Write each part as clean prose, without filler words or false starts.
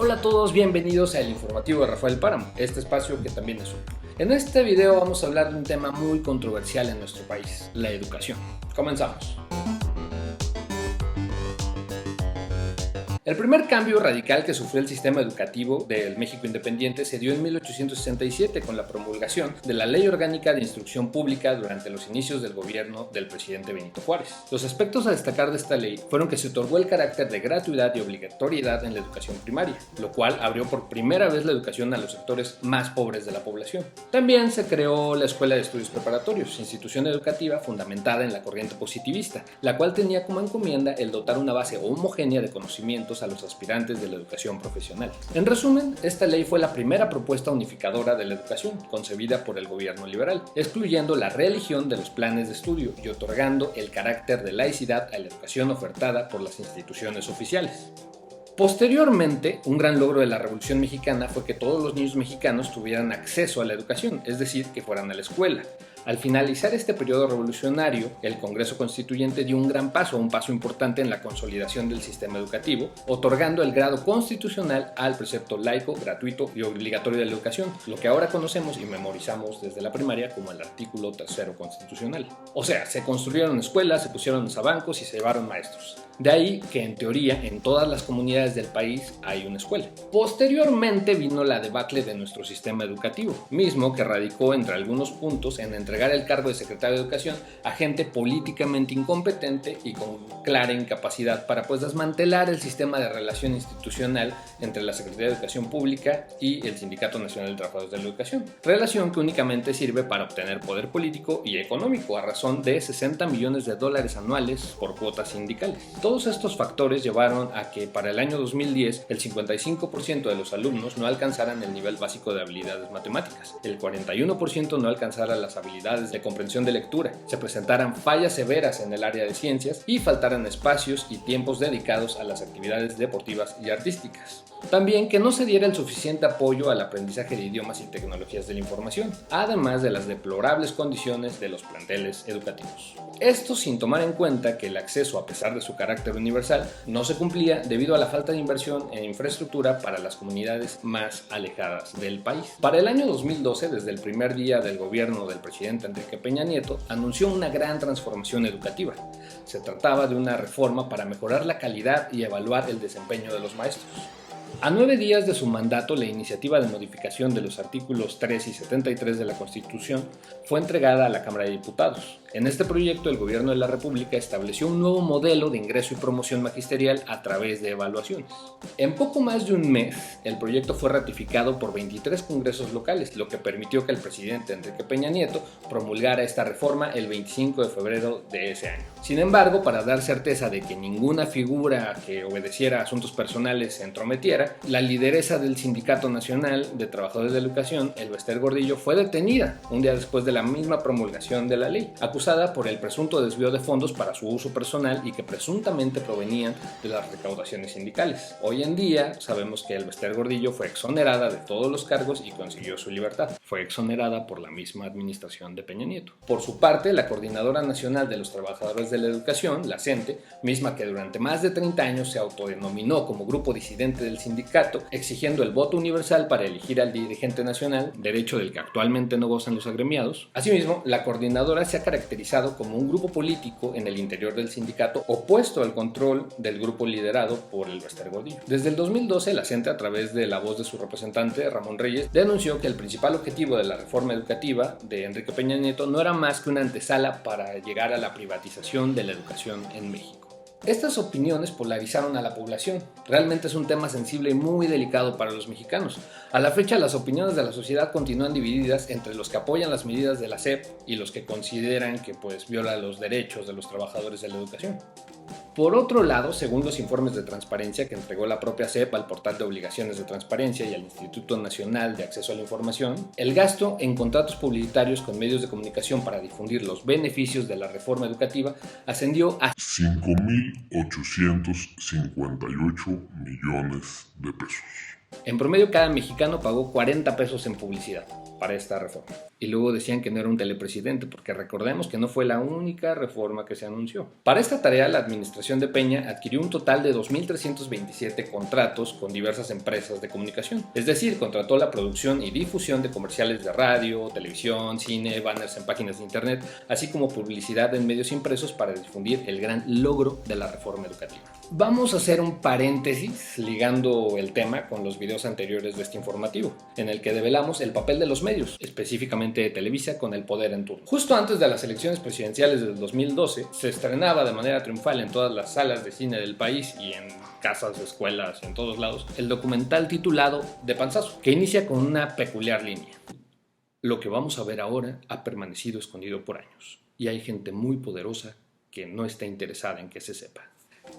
Hola a todos, bienvenidos al informativo de Rafael Páramo, este espacio que también es suyo. En este video vamos a hablar de un tema muy controversial en nuestro país, la educación. Comenzamos. El primer cambio radical que sufrió el sistema educativo del México independiente se dio en 1867 con la promulgación de la Ley Orgánica de Instrucción Pública durante los inicios del gobierno del presidente Benito Juárez. Los aspectos a destacar de esta ley fueron que se otorgó el carácter de gratuidad y obligatoriedad en la educación primaria, lo cual abrió por primera vez la educación a los sectores más pobres de la población. También se creó la Escuela de Estudios Preparatorios, institución educativa fundamentada en la corriente positivista, la cual tenía como encomienda el dotar una base homogénea de conocimientos a los aspirantes de la educación profesional. En resumen, esta ley fue la primera propuesta unificadora de la educación, concebida por el gobierno liberal, excluyendo la religión de los planes de estudio y otorgando el carácter de laicidad a la educación ofertada por las instituciones oficiales. Posteriormente, un gran logro de la Revolución Mexicana fue que todos los niños mexicanos tuvieran acceso a la educación, es decir, que fueran a la escuela. Al finalizar este periodo revolucionario, el Congreso Constituyente dio un paso importante en la consolidación del sistema educativo, otorgando el grado constitucional al precepto laico, gratuito y obligatorio de la educación, lo que ahora conocemos y memorizamos desde la primaria como el artículo 3º constitucional. O sea, se construyeron escuelas, se pusieron bancos y se llevaron maestros. De ahí que en teoría en todas las comunidades del país hay una escuela. Posteriormente vino la debacle de nuestro sistema educativo, mismo que radicó entre algunos puntos en entregar el cargo de secretario de Educación a gente políticamente incompetente y con clara incapacidad para desmantelar el sistema de relación institucional entre la Secretaría de Educación Pública y el Sindicato Nacional de Trabajadores de la Educación, relación que únicamente sirve para obtener poder político y económico a razón de $60 millones anuales por cuotas sindicales. Todos estos factores llevaron a que para el año 2010 el 55% de los alumnos no alcanzaran el nivel básico de habilidades matemáticas, el 41% no alcanzara las habilidades de comprensión de lectura, se presentaran fallas severas en el área de ciencias y faltaran espacios y tiempos dedicados a las actividades deportivas y artísticas. También que no se diera el suficiente apoyo al aprendizaje de idiomas y tecnologías de la información, además de las deplorables condiciones de los planteles educativos. Esto sin tomar en cuenta que el acceso, a pesar de su carácter universal, no se cumplía debido a la falta de inversión en infraestructura para las comunidades más alejadas del país. Para el año 2012, desde el primer día del gobierno del presidente Enrique Peña Nieto, anunció una gran transformación educativa. Se trataba de una reforma para mejorar la calidad y evaluar el desempeño de los maestros. A 9 días de su mandato, la iniciativa de modificación de los artículos 3 y 73 de la Constitución fue entregada a la Cámara de Diputados. En este proyecto, el Gobierno de la República estableció un nuevo modelo de ingreso y promoción magisterial a través de evaluaciones. En poco más de un mes, el proyecto fue ratificado por 23 congresos locales, lo que permitió que el presidente Enrique Peña Nieto promulgara esta reforma el 25 de febrero de ese año. Sin embargo, para dar certeza de que ninguna figura que obedeciera a asuntos personales se entrometiera, la lideresa del Sindicato Nacional de Trabajadores de la Educación, Elbester Gordillo, fue detenida un día después de la misma promulgación de la ley, acusada por el presunto desvío de fondos para su uso personal y que presuntamente provenían de las recaudaciones sindicales. Hoy en día sabemos que Elbester Gordillo fue exonerada de todos los cargos y consiguió su libertad. Fue exonerada por la misma administración de Peña Nieto. Por su parte, la Coordinadora Nacional de los Trabajadores de la Educación, la CENTE, misma que durante más de 30 años se autodenominó como grupo disidente del sindicato, exigiendo el voto universal para elegir al dirigente nacional, derecho del que actualmente no gozan los agremiados. Asimismo, la coordinadora se ha caracterizado como un grupo político en el interior del sindicato opuesto al control del grupo liderado por Elbester Gordillo. Desde el 2012, la CENTE, a través de la voz de su representante, Ramón Reyes, denunció que el principal objetivo de la reforma educativa de Enrique Peña Nieto no era más que una antesala para llegar a la privatización de la educación en México. Estas opiniones polarizaron a la población. Realmente es un tema sensible y muy delicado para los mexicanos. A la fecha, las opiniones de la sociedad continúan divididas entre los que apoyan las medidas de la SEP y los que consideran que viola los derechos de los trabajadores de la educación. Por otro lado, según los informes de transparencia que entregó la propia SEP al portal de obligaciones de transparencia y al Instituto Nacional de Acceso a la Información, el gasto en contratos publicitarios con medios de comunicación para difundir los beneficios de la reforma educativa ascendió a 5.858 millones de pesos. En promedio, cada mexicano pagó 40 pesos en publicidad. para esta reforma. Y luego decían que no era un telepresidente, porque recordemos que no fue la única reforma que se anunció. Para esta tarea, la administración de Peña adquirió un total de 2.327 contratos con diversas empresas de comunicación. Es decir, contrató la producción y difusión de comerciales de radio, televisión, cine, banners en páginas de internet, así como publicidad en medios impresos para difundir el gran logro de la reforma educativa. Vamos a hacer un paréntesis ligando el tema con los videos anteriores de este informativo, en el que develamos el papel de los medios, específicamente de Televisa, con el poder en turno. Justo antes de las elecciones presidenciales del 2012, se estrenaba de manera triunfal en todas las salas de cine del país y en casas, escuelas, en todos lados, el documental titulado De Panzazo, que inicia con una peculiar línea. Lo que vamos a ver ahora ha permanecido escondido por años, y hay gente muy poderosa que no está interesada en que se sepa.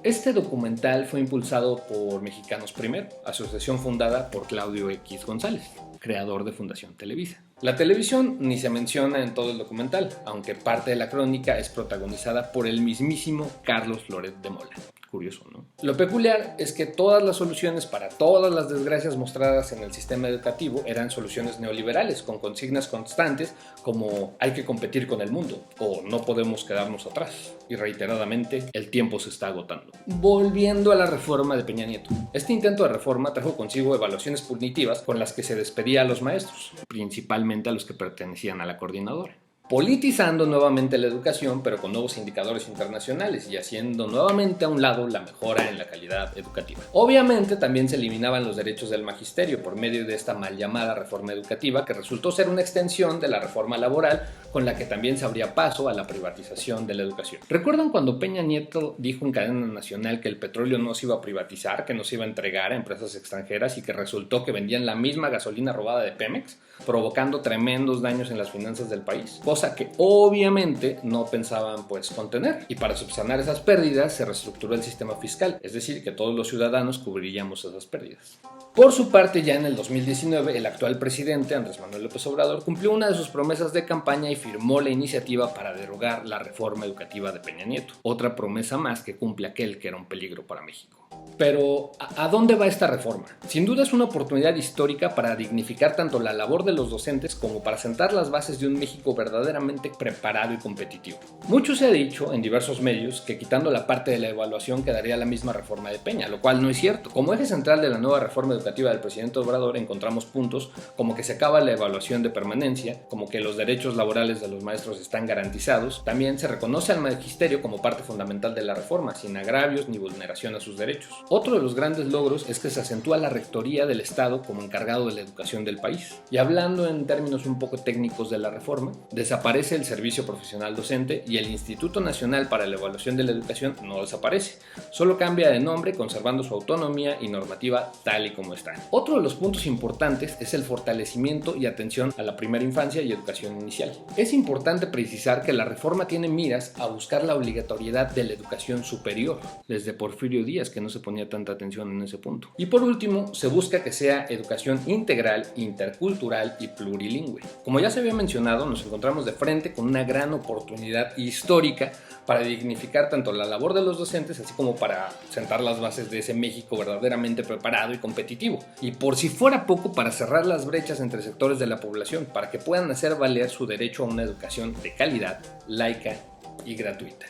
Este documental fue impulsado por Mexicanos Primero, asociación fundada por Claudio X González, creador de Fundación Televisa. La televisión ni se menciona en todo el documental, aunque parte de la crónica es protagonizada por el mismísimo Carlos Loret de Mola. Curioso, ¿no? Lo peculiar es que todas las soluciones para todas las desgracias mostradas en el sistema educativo eran soluciones neoliberales, con consignas constantes como hay que competir con el mundo o no podemos quedarnos atrás. Y reiteradamente, el tiempo se está agotando. Volviendo a la reforma de Peña Nieto. Este intento de reforma trajo consigo evaluaciones punitivas con las que se despedía a los maestros, principalmente a los que pertenecían a la coordinadora, politizando nuevamente la educación, pero con nuevos indicadores internacionales y haciendo nuevamente a un lado la mejora en la calidad educativa. Obviamente también se eliminaban los derechos del magisterio por medio de esta mal llamada reforma educativa, que resultó ser una extensión de la reforma laboral, con la que también se abría paso a la privatización de la educación. ¿Recuerdan cuando Peña Nieto dijo en cadena nacional que el petróleo no se iba a privatizar, que no se iba a entregar a empresas extranjeras y que resultó que vendían la misma gasolina robada de Pemex, provocando tremendos daños en las finanzas del país? Cosa que obviamente no pensaban contener, y para subsanar esas pérdidas se reestructuró el sistema fiscal, es decir, que todos los ciudadanos cubriríamos esas pérdidas. Por su parte, ya en el 2019, el actual presidente, Andrés Manuel López Obrador, cumplió una de sus promesas de campaña y firmó la iniciativa para derogar la reforma educativa de Peña Nieto. Otra promesa más que cumple aquel que era un peligro para México. Pero, ¿a dónde va esta reforma? Sin duda es una oportunidad histórica para dignificar tanto la labor de los docentes como para sentar las bases de un México verdaderamente preparado y competitivo. Mucho se ha dicho en diversos medios que quitando la parte de la evaluación quedaría la misma reforma de Peña, lo cual no es cierto. Como eje central de la nueva reforma educativa del presidente Obrador encontramos puntos como que se acaba la evaluación de permanencia, como que los derechos laborales de los maestros están garantizados, también se reconoce al magisterio como parte fundamental de la reforma, sin agravios ni vulneración a sus derechos. Otro de los grandes logros es que se acentúa la rectoría del Estado como encargado de la educación del país. Y hablando en términos un poco técnicos de la reforma, desaparece el Servicio Profesional Docente y el Instituto Nacional para la Evaluación de la Educación no desaparece, solo cambia de nombre conservando su autonomía y normativa tal y como están. Otro de los puntos importantes es el fortalecimiento y atención a la primera infancia y educación inicial. Es importante precisar que la reforma tiene miras a buscar la obligatoriedad de la educación superior, desde Porfirio Díaz, que no se ponía tanta atención en ese punto. Y por último, se busca que sea educación integral, intercultural y plurilingüe. Como ya se había mencionado, nos encontramos de frente con una gran oportunidad histórica para dignificar tanto la labor de los docentes, así como para sentar las bases de ese México verdaderamente preparado y competitivo. Y por si fuera poco, para cerrar las brechas entre sectores de la población, para que puedan hacer valer su derecho a una educación de calidad, laica y gratuita.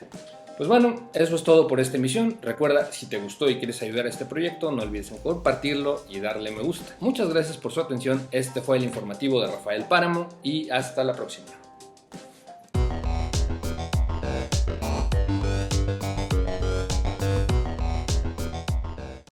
Pues bueno, eso es todo por esta emisión. Recuerda, si te gustó y quieres ayudar a este proyecto, no olvides en compartirlo y darle me gusta. Muchas gracias por su atención. Este fue el informativo de Rafael Páramo y hasta la próxima.